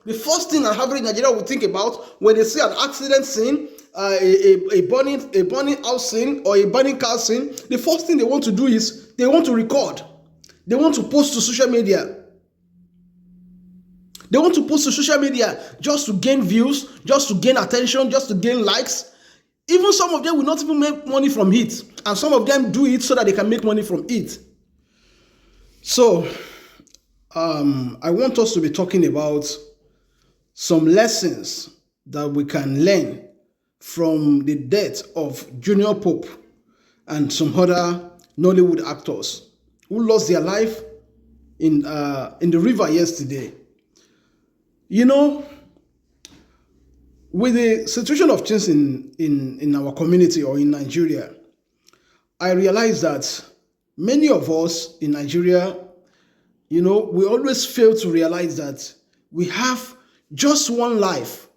the first thing an average Nigerian will think about when they see an accident scene, a burning house scene or a burning car scene, the first thing they want to do is they want to record. They want to post to social media. They want to post to social media just to gain views, just to gain attention, just to gain likes. Even some of them will not even make money from it. And some of them do it so that they can make money from it. So, I want us to be talking about some lessons that we can learn from the death of Junior Pope and some other Nollywood actors who lost their life in the river yesterday. You know, with the situation of things in our community or in Nigeria, I realize that many of us in Nigeria, you know, we always fail to realize that we have just one life.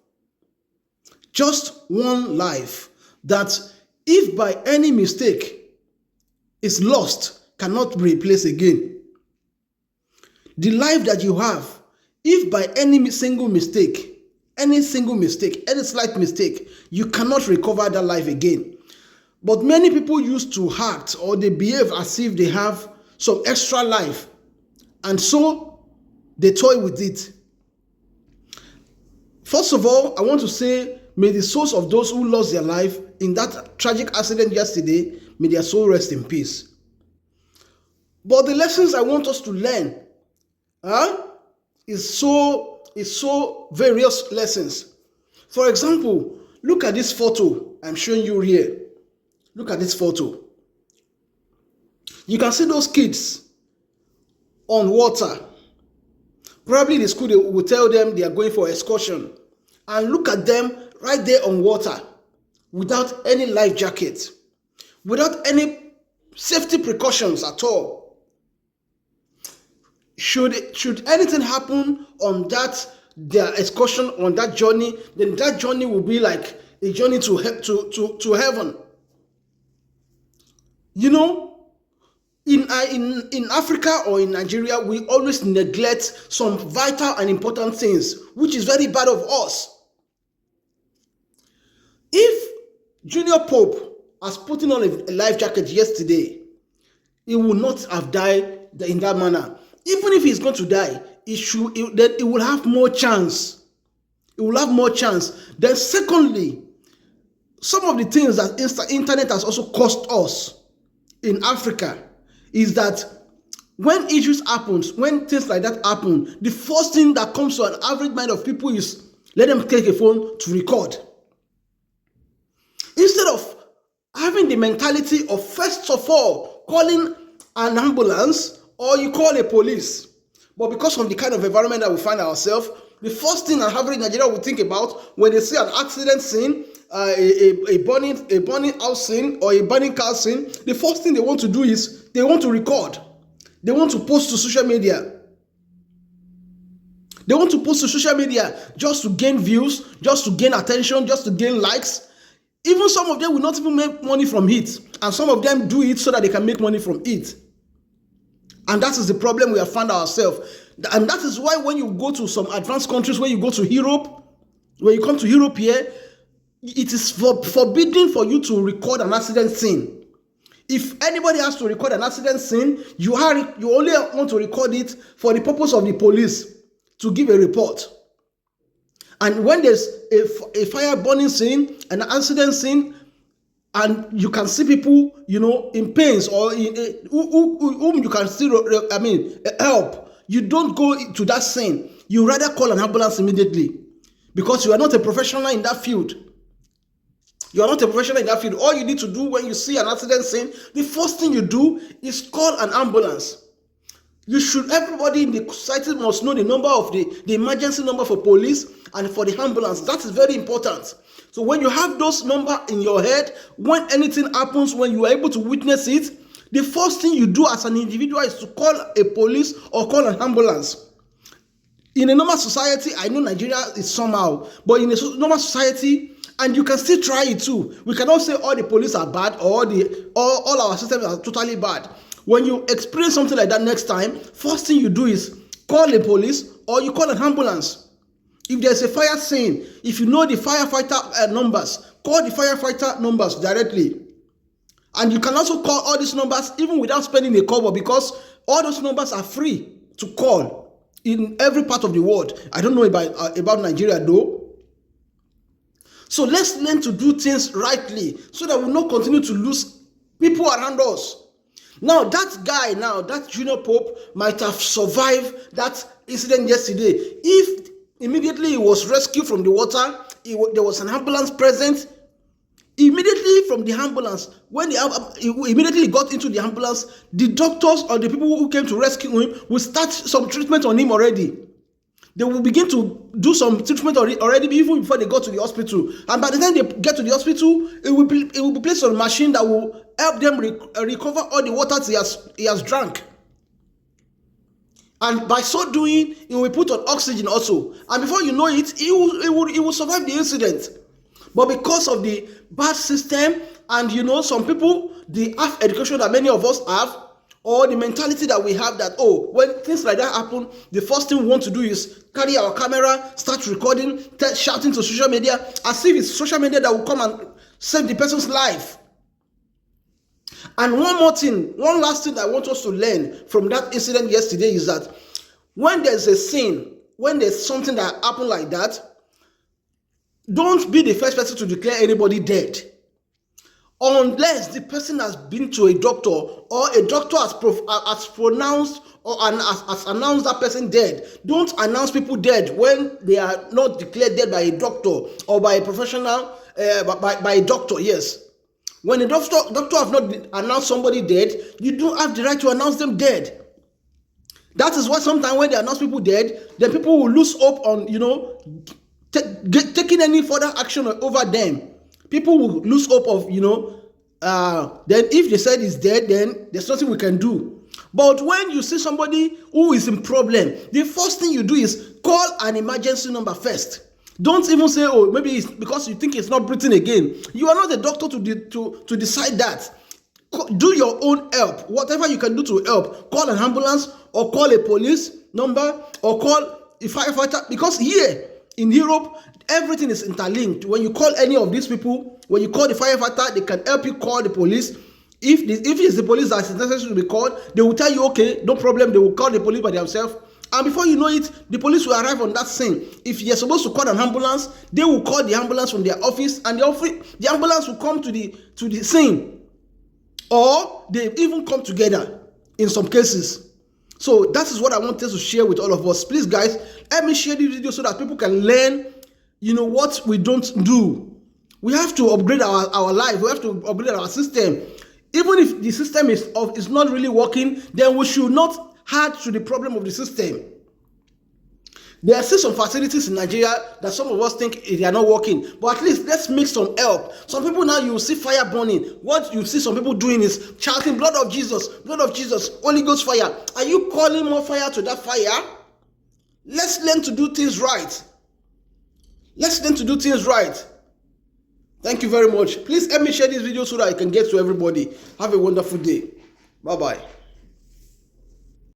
Just one life that if by any mistake is lost, cannot be replaced again. The life that you have, if by any single mistake, any slight mistake, you cannot recover that life again. But many people used to act or they behave as if they have some extra life. And so they toy with it. First of all, I want to say, may the souls of those who lost their life in that tragic accident yesterday, may their soul rest in peace. But the lessons I want us to learn is so various lessons. For example, look at this photo I'm showing you here. Look at this photo. You can see those kids on water. Probably the school will tell them they are going for excursion. And look at them right there on water without any life jacket, without any safety precautions at all. Should anything happen on their excursion, on that journey, then that journey will be like a journey to heaven. You know, in Africa or in Nigeria, we always neglect some vital and important things, which is very bad of us. If Junior Pope has put on a life jacket yesterday, he will not have died in that manner. Even if he's going to die, it will have more chance. It will have more chance. Then secondly, some of the things that internet has also cost us in Africa is that when issues happen, when things like that happen, the first thing that comes to an average mind of people is let them take a phone to record. Instead of having the mentality of first of all calling an ambulance or you call a police. But because of the kind of environment that we find ourselves, the first thing an average Nigerian will think about when they see an accident scene, a burning house scene or a burning car scene, the first thing they want to do is they want to record. They want to post to social media. They want to post to social media just to gain views, just to gain attention, just to gain likes. Even some of them will not even make money from it. And some of them do it so that they can make money from it. And that is the problem we have found ourselves. And that is why when you go to some advanced countries, when you go to Europe, when you come to Europe here, it is forbidden for you to record an accident scene. If anybody has to record an accident scene, you only want to record it for the purpose of the police to give a report. And when there's a fire burning scene, an accident scene, and you can see people, you know, in pains or whom you can still, help. You don't go to that scene. You rather call an ambulance immediately because you are not a professional in that field. You are not a professional in that field. All you need to do when you see an accident scene, the first thing you do is call an ambulance. Everybody in the society must know the number of the emergency number for police and for the ambulance. That is very important. So when you have those numbers in your head, when anything happens, when you are able to witness it, the first thing you do as an individual is to call a police or call an ambulance. In a normal society, I know Nigeria is somehow, but in a normal society, and you can still try it too. We cannot say all the police are bad or all our systems are totally bad. When you experience something like that next time, first thing you do is call the police or you call an ambulance. If there's a fire scene, if you know the firefighter numbers, call the firefighter numbers directly. And you can also call all these numbers even without spending a kobo, because all those numbers are free to call in every part of the world. I don't know about Nigeria though. So let's learn to do things rightly so that we will not continue to lose people around us. Now that guy, that junior pope might have survived that incident yesterday if immediately he was rescued from the water. There was an ambulance present. Immediately from the ambulance, when he immediately got into the ambulance, the doctors or the people who came to rescue him will start some treatment on him already. They will begin to do some treatment already even before they go to the hospital. And by the time they get to the hospital, it will be placed on a machine that will help them recover all the water he has drank. And by so doing, he will be put on oxygen also. And before you know it, he will survive the incident. But because of the bad system and some people, the half education that many of us have, or the mentality that we have that, when things like that happen, the first thing we want to do is carry our camera, start recording, shouting to social media, as if it's social media that will come and save the person's life. And one last thing I want us to learn from that incident yesterday is that when there's a scene, when there's something that happened like that, don't be the first person to declare anybody dead unless the person has been to a doctor or a doctor has pronounced or has announced that person dead. Don't announce people dead when they are not declared dead by a doctor or by a professional, by a doctor, yes. When a doctor have not announced somebody dead, you don't have the right to announce them dead. That is why sometimes when they announce people dead, then people will lose hope on, taking any further action over them. People will lose hope of, then if they said he's dead, then there's nothing we can do. But when you see somebody who is in problem, the first thing you do is call an emergency number first. Don't even say, maybe it's because you think it's not breathing again. You are not the doctor to decide that. Do your own help. Whatever you can do to help. Call an ambulance or call a police number or call a firefighter. Because here in Europe, everything is interlinked. When you call any of these people, when you call the firefighter, they can help you call the police. If it's the police that is necessary to be called, they will tell you, okay, no problem. They will call the police by themselves. And before you know it, the police will arrive on that scene. If you're supposed to call an ambulance, they will call the ambulance from their office, and the ambulance will come to the scene. Or they even come together in some cases. So that is what I wanted to share with all of us. Please, guys, let me share this video so that people can learn, what we don't do. We have to upgrade our life. We have to upgrade our system. Even if the system is not really working, then we should not add to the problem of the system. There are still some facilities in Nigeria that some of us think they are not working, but at least let's make some help. Some people now, you see fire burning. What you see some people doing is shouting, blood of Jesus, Holy Ghost fire. Are you calling more fire to that fire? Let's learn to do things right. Thank you very much. Please help me share this video so that I can get to everybody. Have a wonderful day. Bye-bye.